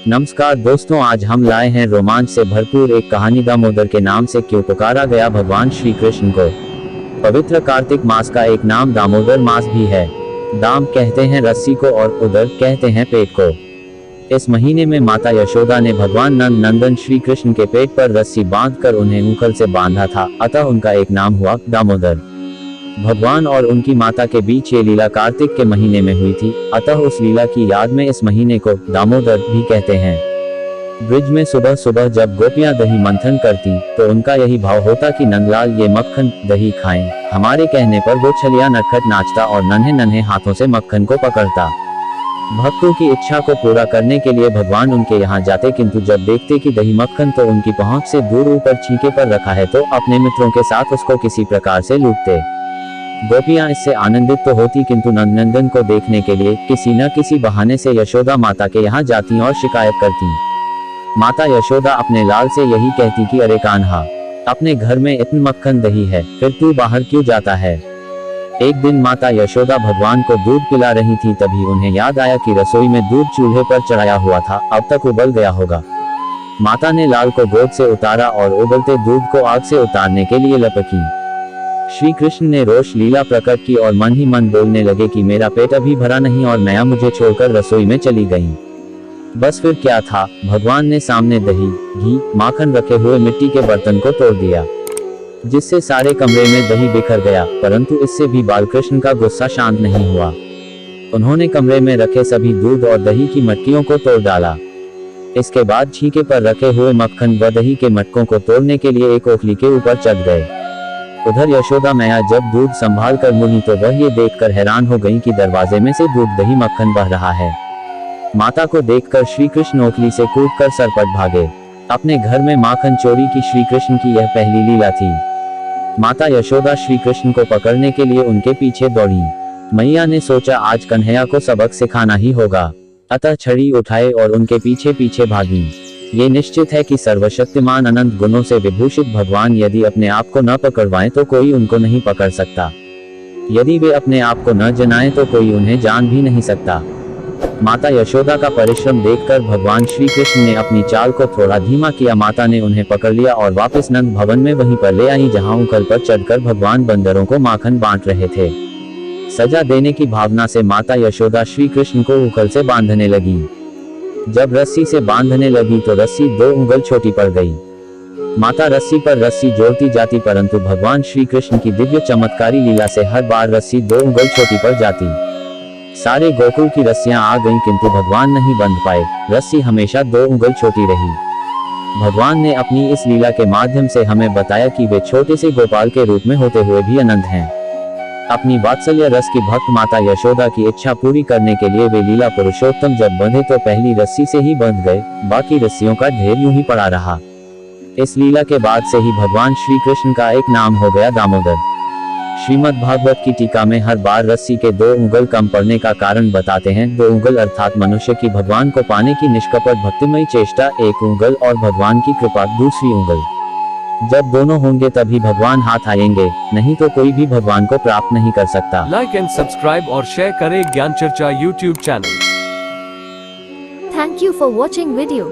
नमस्कार दोस्तों, आज हम लाए हैं रोमांच से भरपूर एक कहानी। दामोदर के नाम से क्यों पुकारा गया भगवान श्री कृष्ण को। पवित्र कार्तिक मास का एक नाम दामोदर मास भी है। दाम कहते हैं रस्सी को और उदर कहते हैं पेट को। इस महीने में माता यशोदा ने भगवान नंदन श्री कृष्ण के पेट पर रस्सी बांधकर उन्हें ऊखल से बांधा था, अतः उनका एक नाम हुआ दामोदर। भगवान और उनकी माता के बीच ये लीला कार्तिक के महीने में हुई थी, अतः उस लीला की याद में इस महीने को दामोदर भी कहते हैं। ब्रिज में सुबह सुबह जब गोपियां दही मंथन करती तो उनका यही भाव होता कि नंदलाल ये मक्खन दही खाएं। हमारे कहने पर वो छलिया नटखट नाचता और नन्हे नन्हे हाथों से मक्खन को पकड़ता। भक्तों की इच्छा को पूरा करने के लिए भगवान उनके यहाँ जाते, किंतु जब देखते कि दही मक्खन तो उनकी पहुंच से दूर ऊपर छींके पर रखा है तो अपने मित्रों के साथ उसको किसी प्रकार से लूटते। गोपियां इससे आनंदित तो होती, किंतु नंदन को देखने के लिए किसी न किसी बहाने से यशोदा माता के यहाँ जाती और शिकायत करती। माता यशोदा अपने लाल से यही कहती कि अरे कान्हा, अपने घर में इतना मक्खन दही है, फिर तू बाहर क्यों जाता है। एक दिन माता यशोदा भगवान को दूध पिला रही थी, तभी उन्हें याद आया कि रसोई में दूध चूल्हे पर चढ़ाया हुआ था, अब तक उबल गया होगा। माता ने लाल को गोद से उतारा और उबलते दूध को आग से उतारने के लिए लपकी। श्री कृष्ण ने रोष लीला प्रकट की और मन ही मन बोलने लगे कि मेरा पेट अभी भरा नहीं और मैया मुझे छोड़कर रसोई में चली गई। बस फिर क्या था, भगवान ने सामने दही घी माखन रखे हुए मिट्टी के बर्तन को तोड़ दिया, जिससे सारे कमरे में दही बिखर गया। परंतु इससे भी बालकृष्ण का गुस्सा शांत नहीं हुआ। उन्होंने कमरे में रखे सभी दूध और दही की मटकियों को तोड़ डाला। इसके बाद छींके पर रखे हुए मक्खन व दही के मटकों को तोड़ने के लिए एक ओखली के ऊपर चढ़ गए। उधर यशोदा मैया जब दूध संभाल कर मुड़ी तो वह ये देखकर हैरान हो गई कि दरवाजे में से दूध दही मक्खन बह रहा है। माता को देखकर श्री कृष्ण ओखली से कूदकर सरपट भागे। अपने घर में माखन चोरी की श्री कृष्ण की यह पहली लीला थी। माता यशोदा श्री कृष्ण को पकड़ने के लिए उनके पीछे दौड़ी। मैया ने सोचा आज कन्हैया को सबक सिखाना ही होगा, अतः छड़ी उठाए और उनके पीछे पीछे भागी। ये निश्चित है कि सर्वशक्तिमान अनंत गुणों से विभूषित भगवान यदि अपने आप को न पकड़वाएं तो कोई उनको नहीं पकड़ सकता। यदि वे अपने आप को न जनाएं तो कोई उन्हें जान भी नहीं सकता। माता यशोदा का परिश्रम देखकर भगवान श्री कृष्ण ने अपनी चाल को थोड़ा धीमा किया। माता ने उन्हें पकड़ लिया और वापस नंद भवन में वहीं पर ले आई, जहां ऊखल पर चढ़कर भगवान बंदरों को माखन बांट रहे थे। सजा देने की भावना से माता यशोदा श्री कृष्ण को ऊखल से बांधने लगी। जब रस्सी से बांधने लगी तो रस्सी 2 उंगल छोटी पड़ गई। माता रस्सी पर रस्सी जोड़ती जाती, परंतु भगवान श्री कृष्ण की दिव्य चमत्कारी लीला से हर बार रस्सी 2 उंगल छोटी पड़ जाती। सारे गोकुल की रस्सियां आ गईं, किंतु भगवान नहीं बंध पाए। रस्सी हमेशा 2 उंगल छोटी रही। भगवान ने अपनी इस लीला के माध्यम से हमें बताया कि वे छोटे से गोपाल के रूप में होते हुए भी अनंत हैं। अपनी वात्सल्य रस की भक्त माता यशोदा की इच्छा पूरी करने के लिए वे लीला पुरुषोत्तम जब बंधे तो पहली रस्सी से ही बंध गए, बाकी रस्सियों का ढेर यूं ही पड़ा रहा। इस लीला के बाद से ही भगवान श्री कृष्ण का एक नाम हो गया दामोदर। श्रीमद् भागवत की टीका में हर बार रस्सी के 2 उंगल कम पड़ने का कारण बताते हैं। 2 उंगल अर्थात मनुष्य की भगवान को पाने की निष्कपट भक्तिमयी चेष्टा 1 उंगल और भगवान की कृपा 2 उंगल। जब दोनों होंगे तभी भगवान हाथ आएंगे, नहीं तो कोई भी भगवान को प्राप्त नहीं कर सकता। लाइक एंड सब्सक्राइब और शेयर करें ज्ञान चर्चा YouTube channel. Thank you for watching video.